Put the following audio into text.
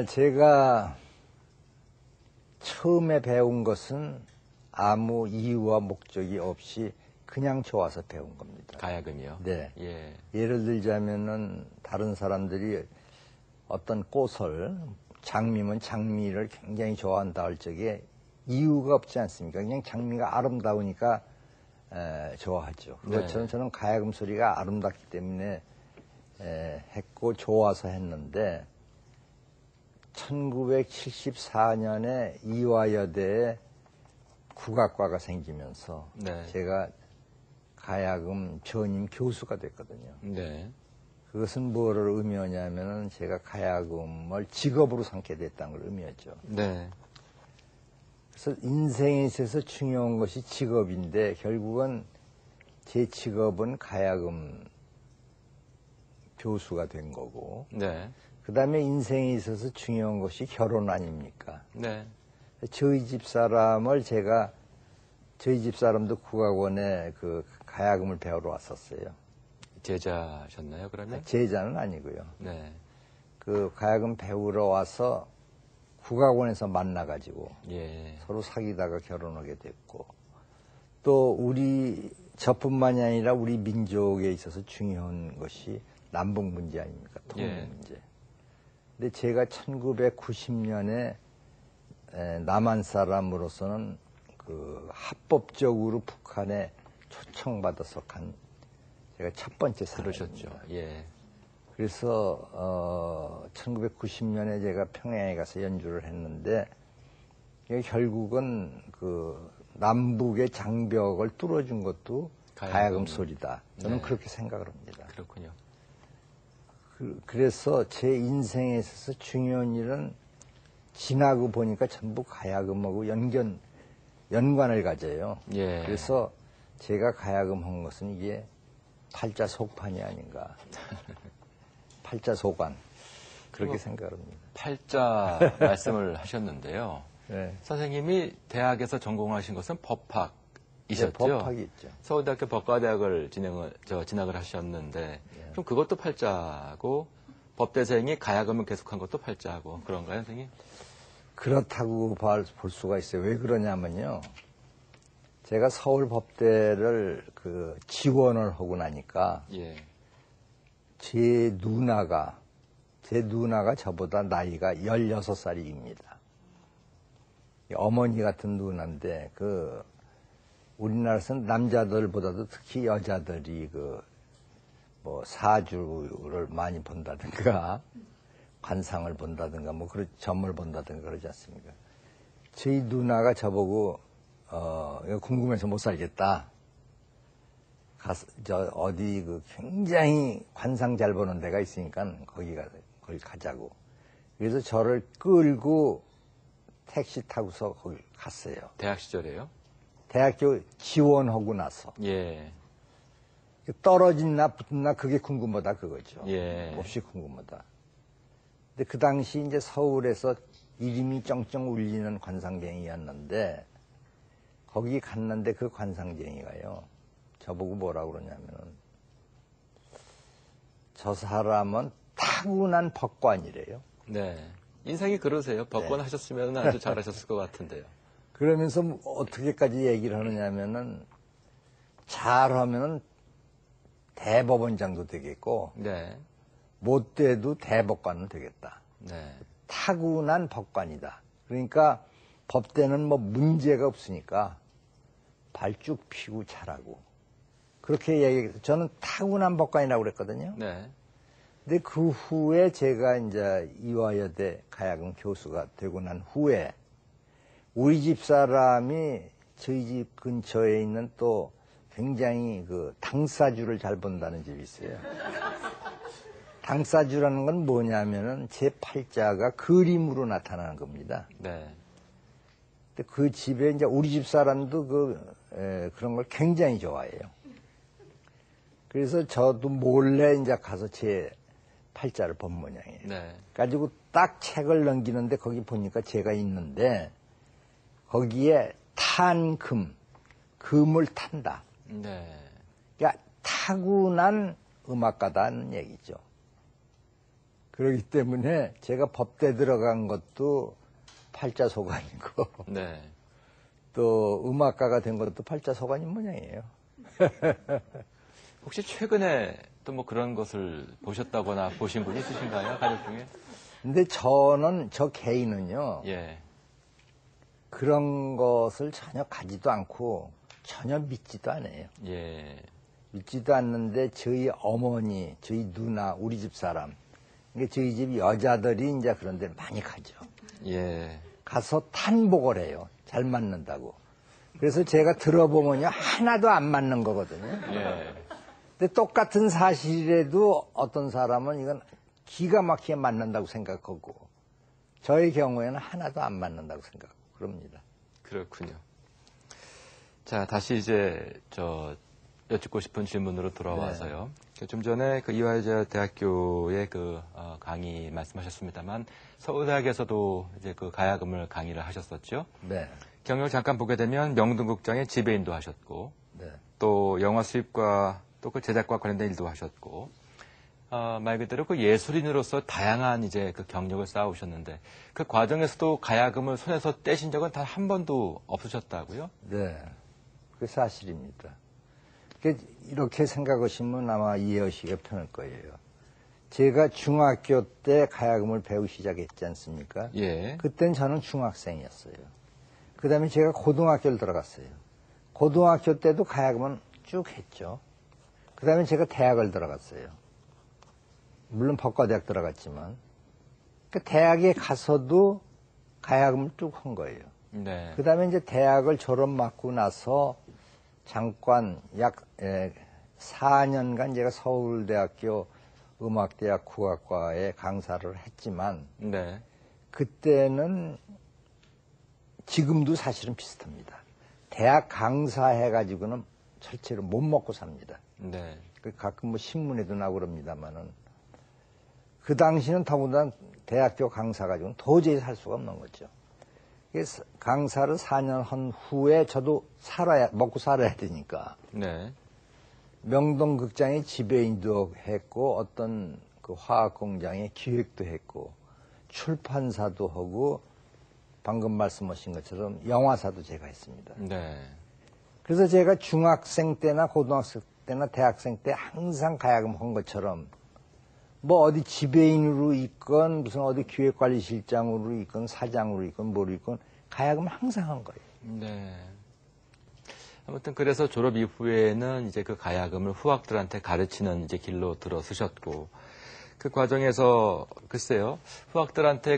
제가 처음에 배운 것은 아무 이유와 목적이 없이 그냥 좋아서 배운 겁니다. 가야금이요? 네. 예. 예를 들자면은 다른 사람들이 어떤 꽃을 장미면 장미를 굉장히 좋아한다 할 적에 이유가 없지 않습니까? 그냥 장미가 아름다우니까 좋아하죠. 그것처럼 네. 저는 가야금 소리가 아름답기 때문에 했고 좋아서 했는데 1974년에 이화여대에 국악과가 생기면서 네. 제가 가야금 전임 교수가 됐거든요. 네. 그것은 뭐를 의미하냐면은 제가 가야금을 직업으로 삼게 됐다는 걸 의미하죠. 네. 그래서 인생에 있어서 중요한 것이 직업인데 결국은 제 직업은 가야금 교수가 된 거고 네. 그 다음에 인생에 있어서 중요한 것이 결혼 아닙니까? 네. 저희 집사람도 국악원에 그 가야금을 배우러 왔었어요. 제자셨나요, 그러면? 제자는 아니고요. 네. 그 가야금 배우러 와서 국악원에서 만나가지고 예. 서로 사귀다가 결혼하게 됐고 또 저뿐만이 아니라 우리 민족에 있어서 중요한 것이 남북 문제 아닙니까? 통일 예. 문제. 근데 제가 1990년에 남한 사람으로서는 그 합법적으로 북한에 초청받아서 간 제가 첫 번째 사람입니다. 그러셨죠. 예. 그래서 1990년에 제가 평양에 가서 연주를 했는데 이게 결국은 그 남북의 장벽을 뚫어준 것도 가야금 소리다. 저는 네. 그렇게 생각을 합니다. 그렇군요. 그래서 제 인생에 있어서 중요한 일은 지나고 보니까 전부 가야금하고 연관을 가져요. 예. 그래서 제가 가야금 한 것은 이게 팔자속판이 아닌가. 팔자소관. 그렇게 생각합니다. 팔자 말씀을 하셨는데요. 네. 선생님이 대학에서 전공하신 것은 법학이셨죠? 네, 법학이 있죠. 서울대학교 법과대학을 진학을 하셨는데, 그럼 그것도 팔자고, 법대생이 가야금을 계속한 것도 팔자고, 그런가요, 선생님? 그렇다고 볼 수가 있어요. 왜 그러냐면요. 제가 서울법대를 지원을 하고 나니까, 예. 제 누나가 저보다 나이가 16살입니다. 어머니 같은 누나인데, 우리나라에서는 남자들보다도 특히 여자들이 사주를 많이 본다든가, 관상을 본다든가, 점을 본다든가 그러지 않습니까? 저희 누나가 저보고, 이거 궁금해서 못 살겠다. 어디 굉장히 관상 잘 보는 데가 있으니까 거기 가자고. 그래서 저를 끌고 택시 타고서 거기 갔어요. 대학 시절에요? 대학교 지원하고 나서. 예. 떨어진나 붙나 그게 궁금하다 그거죠. 예. 몹시 궁금하다. 근데 그 당시 이제 서울에서 이름이 쩡쩡 울리는 관상쟁이였는데 거기 갔는데 그 관상쟁이가요. 저보고 뭐라고 그러냐면은 저 사람은 타고난 법관이래요. 네. 인생이 그러세요. 법관 하셨으면 아주 잘하셨을 것 같은데요. 그러면서 어떻게까지 얘기를 하느냐면은 잘하면은 대법원장도 되겠고 네. 못 돼도 대법관은 되겠다. 네. 타고난 법관이다. 그러니까 법대는 문제가 없으니까 발 쭉 피고 잘하고 그렇게 얘기해서 저는 타고난 법관이라고 그랬거든요. 네. 근데 그 후에 제가 이제 이화여대 가야금 교수가 되고 난 후에 우리 집 사람이 저희 집 근처에 있는 또 굉장히 당사주를 잘 본다는 집이 있어요. 당사주라는 건 뭐냐면은 제 팔자가 그림으로 나타나는 겁니다. 네. 근데 그 집에 이제 우리 집 사람도 그런 걸 굉장히 좋아해요. 그래서 저도 몰래 이제 가서 제 팔자를 본 모양이에요. 네. 가지고 딱 책을 넘기는데 거기 보니까 제가 있는데 거기에 탄 금을 탄다. 네. 그러니까 타고난 음악가다는 얘기죠. 그렇기 때문에 제가 법대 들어간 것도 팔자소관이고 네. 또 음악가가 된 것도 팔자소관인 모양이에요. 혹시 최근에 또 뭐 그런 것을 보셨다거나 보신 분이 있으신가요? 가족 중에? 근데 저는, 저 개인은요, 예. 그런 것을 전혀 가지도 않고 전혀 믿지도 않아요. 예. 믿지도 않는데 저희 어머니, 저희 누나, 우리 집 사람, 그러니까 저희 집 여자들이 이제 그런 데를 많이 가죠. 예. 가서 탄복을 해요. 잘 맞는다고. 그래서 제가 들어보면요, 하나도 안 맞는 거거든요. 예. 근데 똑같은 사실이라도 어떤 사람은 이건 기가 막히게 맞는다고 생각하고, 저의 경우에는 하나도 안 맞는다고 생각하고 그럽니다. 그렇군요. 자, 다시 이제 여쭙고 싶은 질문으로 돌아와서요. 좀 전에 그 이화여자 대학교의 그 강의 말씀하셨습니다만 서울대학에서도 이제 그 가야금을 강의를 하셨었죠. 네. 경력을 잠깐 보게 되면 명동극장의 지배인도 하셨고, 네. 또 영화 수입과 또 그 제작과 관련된 일도 하셨고, 말 그대로 그 예술인으로서 다양한 이제 그 경력을 쌓아오셨는데 그 과정에서도 가야금을 손에서 떼신 적은 단 한 번도 없으셨다고요? 네. 그게 사실입니다. 이렇게 생각하시면 아마 이해하시기가 편할 거예요. 제가 중학교 때 가야금을 배우기 시작했지 않습니까? 예. 그땐 저는 중학생이었어요. 그 다음에 제가 고등학교를 들어갔어요. 고등학교 때도 가야금은 쭉 했죠. 그 다음에 제가 대학을 들어갔어요. 물론 법과대학 들어갔지만. 그 대학에 가서도 가야금을 쭉 한 거예요. 네. 그 다음에 이제 대학을 졸업 맞고 나서 잠깐 약 4년간 제가 서울대학교 음악대학 국악과에 강사를 했지만 네. 그때는 지금도 사실은 비슷합니다. 대학 강사해가지고는 절대로 못 먹고 삽니다. 네. 가끔 뭐 신문에도 나오고 그럽니다만은 그 당시는 더군다나 대학교 강사 가지고는 도저히 살 수가 없는 거죠. 그래서 강사를 4년 한 후에 저도 먹고 살아야 되니까. 네. 명동극장의 지배인도 했고, 어떤 그 화학공장의 기획도 했고, 출판사도 하고, 방금 말씀하신 것처럼 영화사도 제가 했습니다. 네. 그래서 제가 중학생 때나 고등학생 때나 대학생 때 항상 가야금 한 것처럼 뭐 어디 지배인으로 있건 무슨 어디 기획관리실장으로 있건 사장으로 있건 뭐로 있건 가야금 항상 한 거예요. 네. 아무튼 그래서 졸업 이후에는 이제 그 가야금을 후학들한테 가르치는 이제 길로 들어서셨고 그 과정에서 글쎄요 후학들한테